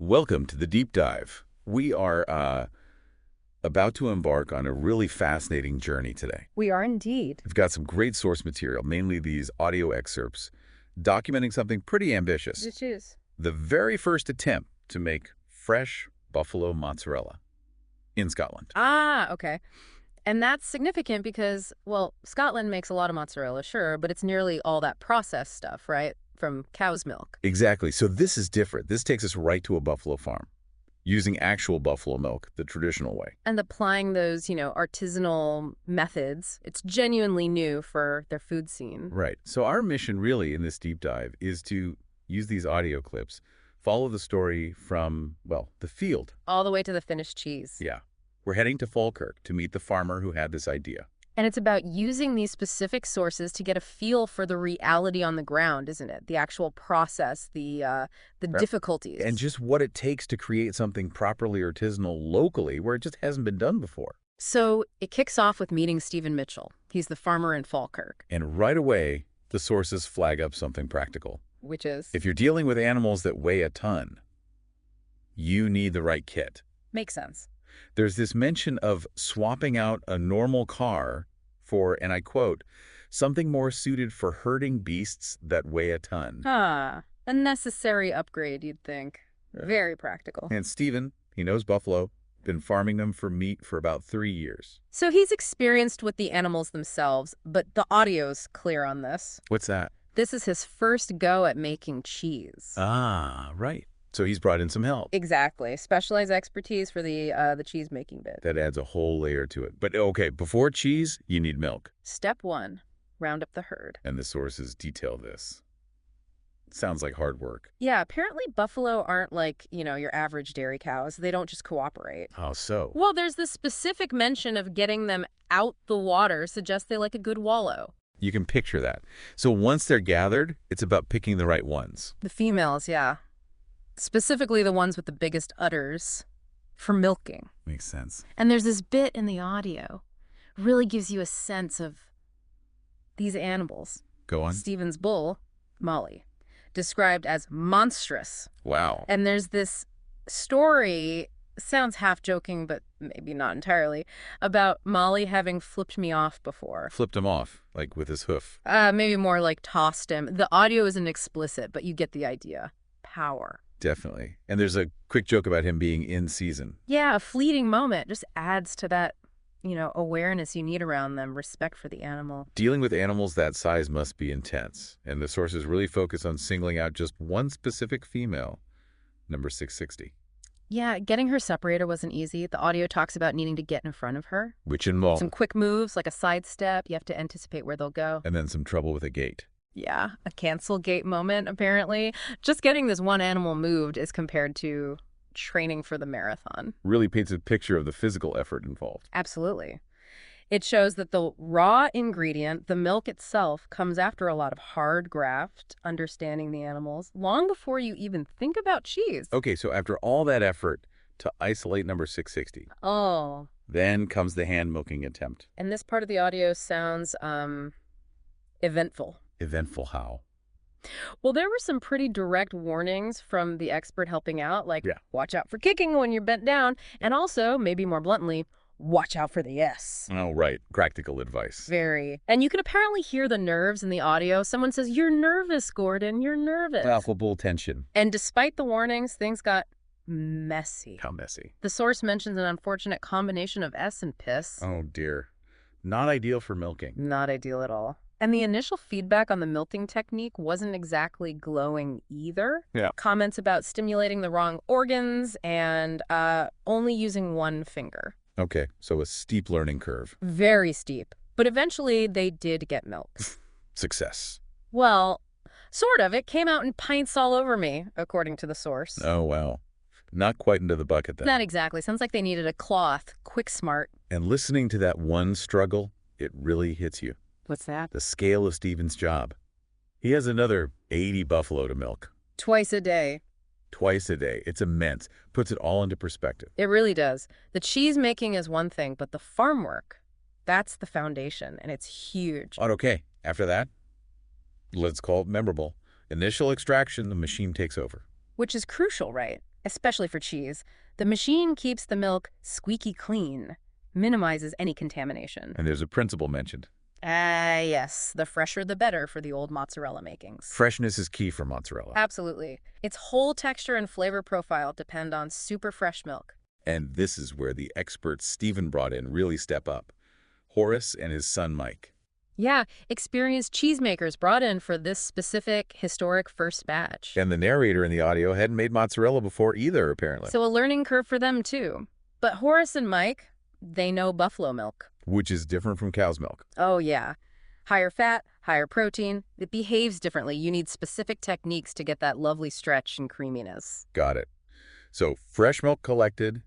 Welcome to the deep dive. We are about to embark on a really fascinating journey today. We are indeed. We've got some great source material, mainly these audio excerpts, documenting something pretty ambitious. Just choose. The very first attempt to make fresh buffalo mozzarella in Scotland. Ah, okay. And that's significant because, well, Scotland makes a lot of mozzarella, sure, but it's nearly all that processed stuff, right? From cow's milk. Exactly. So this is different. This takes us right to a buffalo farm, using actual buffalo milk, the traditional way. And applying those, artisanal methods. It's genuinely new for their food scene. Right. So our mission really in this deep dive is to use these audio clips, follow the story from, well, the field. All the way to the finished cheese. Yeah. We're heading to Falkirk to meet the farmer who had this idea. And it's about using these specific sources to get a feel for the reality on the ground, isn't it? The actual process, the difficulties. And just what it takes to create something properly artisanal locally where it just hasn't been done before. So it kicks off with meeting Stephen Mitchell. He's the farmer in Falkirk. And right away, the sources flag up something practical. Which is? If you're dealing with animals that weigh a ton, you need the right kit. Makes sense. There's this mention of swapping out a normal car for, and I quote, something more suited for herding beasts that weigh a ton. Ah, a necessary upgrade, you'd think. Very practical. And Stephen, he knows buffalo, been farming them for meat for about 3 years. So he's experienced with the animals themselves, but the audio's clear on this. What's that? This is his first go at making cheese. Ah, right. So he's brought in some help. Exactly. Specialized expertise for the cheese-making bit. That adds a whole layer to it. But okay, before cheese, you need milk. Step 1, round up the herd. And the sources detail this. Sounds like hard work. Yeah, apparently buffalo aren't like, your average dairy cows. They don't just cooperate. How so? Well, there's this specific mention of getting them out the water suggests they like a good wallow. You can picture that. So once they're gathered, it's about picking the right ones. The females, yeah. Specifically the ones with the biggest udders for milking. Makes sense. And there's this bit in the audio. Really gives you a sense of these animals. Go on. Stephen's bull, Molly, described as monstrous. Wow. And there's this story, sounds half joking, but maybe not entirely, about Molly having flipped me off before. Flipped him off, like with his hoof. Maybe more like tossed him. The audio isn't explicit, but you get the idea. Power. Definitely. And there's a quick joke about him being in season. Yeah, a fleeting moment just adds to that, awareness you need around them, respect for the animal. Dealing with animals that size must be intense. And the sources really focus on singling out just one specific female, number 660. Yeah, getting her separator wasn't easy. The audio talks about needing to get in front of her. Which involved some quick moves, like a sidestep. You have to anticipate where they'll go. And then some trouble with a gate. Yeah, a cancel gate moment, apparently. Just getting this one animal moved is compared to training for the marathon. Really paints a picture of the physical effort involved. Absolutely. It shows that the raw ingredient, the milk itself, comes after a lot of hard graft, understanding the animals, long before you even think about cheese. Okay, so after all that effort to isolate number 660. Oh. Then comes the hand milking attempt. And this part of the audio sounds eventful. Eventful how? Well, there were some pretty direct warnings from the expert helping out, like, watch out for kicking when you're bent down, and also, maybe more bluntly, watch out for the S. Oh, right. Practical advice. Very. And you can apparently hear the nerves in the audio. Someone says, "You're nervous, Gordon. You're nervous." Palpable tension. And despite the warnings, things got messy. How messy? The source mentions an unfortunate combination of S and piss. Oh, dear. Not ideal for milking. Not ideal at all. And the initial feedback on the milking technique wasn't exactly glowing either. Yeah. Comments about stimulating the wrong organs and only using one finger. Okay, so a steep learning curve. Very steep. But eventually they did get milk. Success. Well, sort of. It came out in pints all over me, according to the source. Oh, wow. Not quite into the bucket then. Not exactly. Sounds like they needed a cloth. Quick smart. And listening to that one struggle, it really hits you. What's that? The scale of Stephen's job. He has another 80 buffalo to milk. Twice a day. Twice a day. It's immense. Puts it all into perspective. It really does. The cheese making is one thing, but the farm work, that's the foundation, and it's huge. Okay. After that, let's call it memorable. Initial extraction, the machine takes over. Which is crucial, right? especially for cheese. The machine keeps the milk squeaky clean, minimizes any contamination. And there's a principle mentioned. Yes, the fresher the better for the old mozzarella makings. Freshness is key for mozzarella. Absolutely. Its whole texture and flavor profile depend on super fresh milk. And this is where the experts Stephen brought in really step up. Horace and his son Mike. Yeah, experienced cheesemakers brought in for this specific historic first batch. And the narrator in the audio hadn't made mozzarella before either, apparently. So a learning curve for them, too. But Horace and Mike, they know buffalo milk. Which is different from cow's milk. Oh, yeah. Higher fat, higher protein. It behaves differently. You need specific techniques to get that lovely stretch and creaminess. Got it. So fresh milk collected,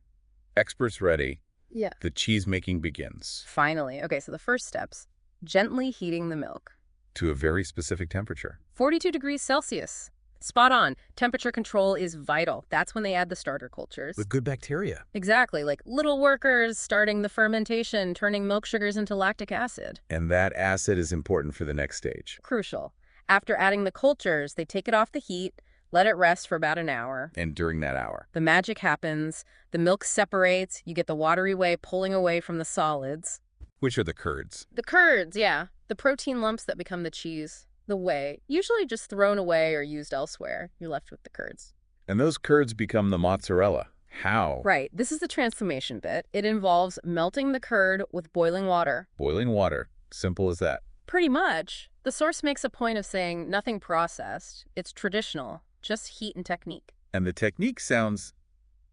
experts ready. Yeah. The cheese making begins. Finally. Okay, so the first steps. Gently heating the milk. To a very specific temperature. 42 degrees Celsius. Spot on. Temperature control is vital. That's when they add the starter cultures. With good bacteria. Exactly, like little workers starting the fermentation, turning milk sugars into lactic acid. And that acid is important for the next stage. Crucial. After adding the cultures, they take it off the heat, let it rest for about an hour. And during that hour. The magic happens. The milk separates. You get the watery whey pulling away from the solids. Which are the curds. The curds, yeah. The protein lumps that become the cheese. The whey, usually just thrown away or used elsewhere. You're left with the curds. And those curds become the mozzarella. How? Right. This is the transformation bit. It involves melting the curd with boiling water. Boiling water. Simple as that. Pretty much. The source makes a point of saying nothing processed. It's traditional. Just heat and technique. And the technique sounds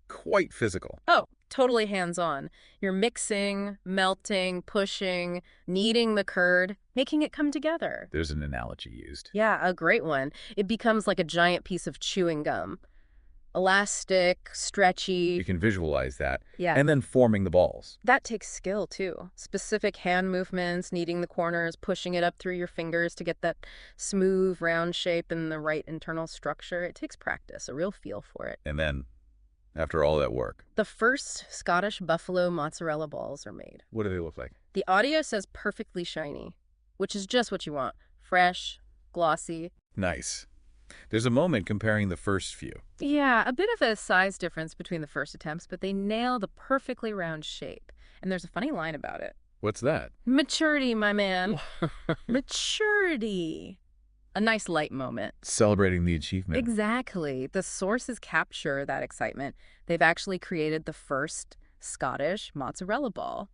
quite physical. Oh, totally hands-on. You're mixing, melting, pushing, kneading the curd, making it come together. There's an analogy used. Yeah, a great one. It becomes like a giant piece of chewing gum. Elastic, stretchy. You can visualize that. Yeah. And then forming the balls. That takes skill, too. Specific hand movements, kneading the corners, pushing it up through your fingers to get that smooth, round shape and the right internal structure. It takes practice, a real feel for it. And then, after all that work, the first Scottish buffalo mozzarella balls are made. what do they look like? The audio says perfectly shiny, which is just what you want. Fresh, glossy. Nice. There's a moment comparing the first few. Yeah, a bit of a size difference between the first attempts, but they nail the perfectly round shape. And there's a funny line about it. What's that? Maturity, my man. Maturity. A nice light moment. Celebrating the achievement. Exactly. The sources capture that excitement. They've actually created the first Scottish mozzarella ball.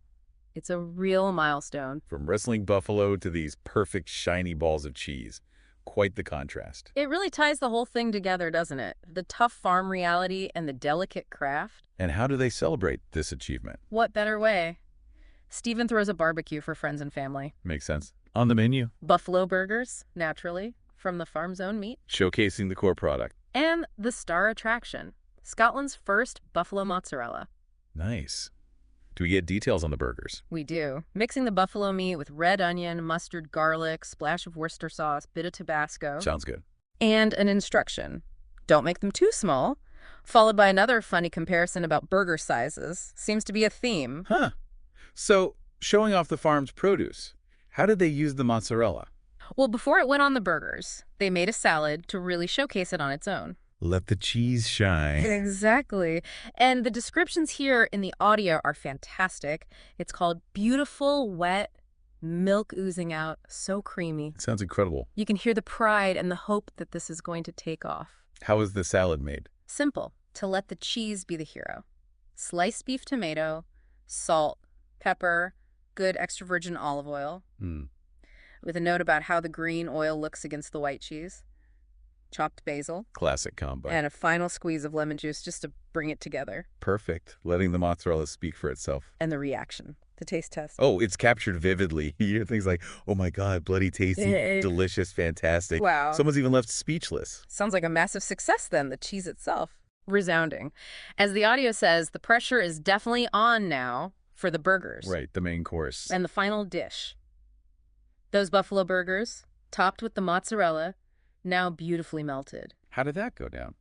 It's a real milestone. From wrestling buffalo to these perfect shiny balls of cheese. Quite the contrast. It really ties the whole thing together, doesn't it? The tough farm reality and the delicate craft. And how do they celebrate this achievement? What better way? Stephen throws a barbecue for friends and family. Makes sense. On the menu. Buffalo burgers, naturally, from the farm's own meat. Showcasing the core product. And the star attraction, Scotland's first buffalo mozzarella. Nice. Do we get details on the burgers? We do. Mixing the buffalo meat with red onion, mustard, garlic, splash of Worcester sauce, bit of Tabasco. Sounds good. And an instruction. Don't make them too small. Followed by another funny comparison about burger sizes. Seems to be a theme. Huh. So, showing off the farm's produce. How did they use the mozzarella? Well, before it went on the burgers, they made a salad to really showcase it on its own. Let the cheese shine. Exactly. And the descriptions here in the audio are fantastic. It's called beautiful, wet, milk oozing out, so creamy. Sounds incredible. You can hear the pride and the hope that this is going to take off. How is the salad made? Simple, to let the cheese be the hero. Sliced beef tomato, salt, pepper, good extra virgin olive oil, with a note about how the green oil looks against the white cheese. Chopped basil. Classic combo. And a final squeeze of lemon juice just to bring it together. Perfect. Letting the mozzarella speak for itself. And the reaction, the taste test. Oh, it's captured vividly. You hear things like, oh my God, bloody tasty, delicious, fantastic. Wow. Someone's even left speechless. Sounds like a massive success then, the cheese itself. Resounding. As the audio says, the pressure is definitely on now for the burgers. Right, the main course. And the final dish. Those buffalo burgers, topped with the mozzarella, now beautifully melted. How did that go down?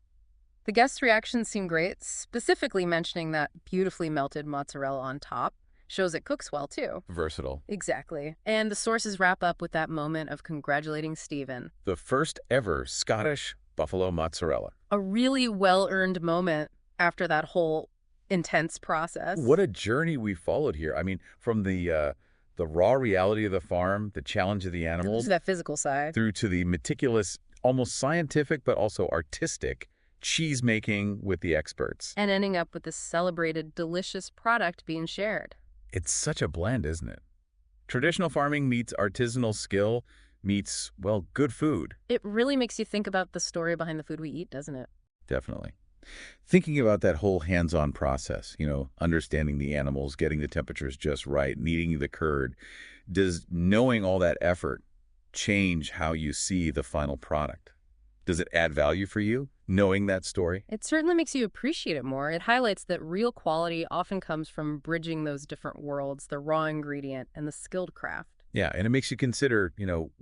The guests' reactions seem great, specifically mentioning that beautifully melted mozzarella on top. Shows it cooks well, too. Versatile. Exactly. And the sources wrap up with that moment of congratulating Stephen. The first ever Scottish buffalo mozzarella. A really well-earned moment. after that whole intense What process. a journey we followed here. I mean, from the raw reality of the farm, the challenge of the There's animals, that physical side. through to the meticulous, almost scientific but also artistic cheese making with the experts. And ending up with this celebrated, delicious product being shared. It's such a blend, isn't it? Traditional farming meets artisanal skill, meets, well, good food. It really makes you think about the story behind the food we eat, doesn't it? Definitely. Thinking about that whole hands-on process, understanding the animals, getting the temperatures just right, kneading the curd, does knowing all that effort change how you see the final product? Does it add value for you, knowing that story? It certainly makes you appreciate it more. It highlights that real quality often comes from bridging those different worlds, the raw ingredient and the skilled craft. Yeah, and it makes you consider,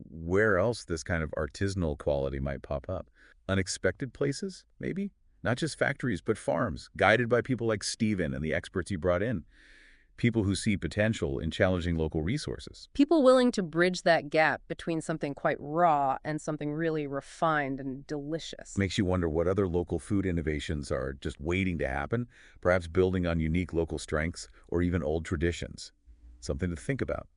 where else this kind of artisanal quality might pop up. Unexpected places, maybe? Not just factories, but farms, guided by people like Steven and the experts you brought in. People who see potential in challenging local resources. People willing to bridge that gap between something quite raw and something really refined and delicious. Makes you wonder what other local food innovations are just waiting to happen, perhaps building on unique local strengths or even old traditions. Something to think about.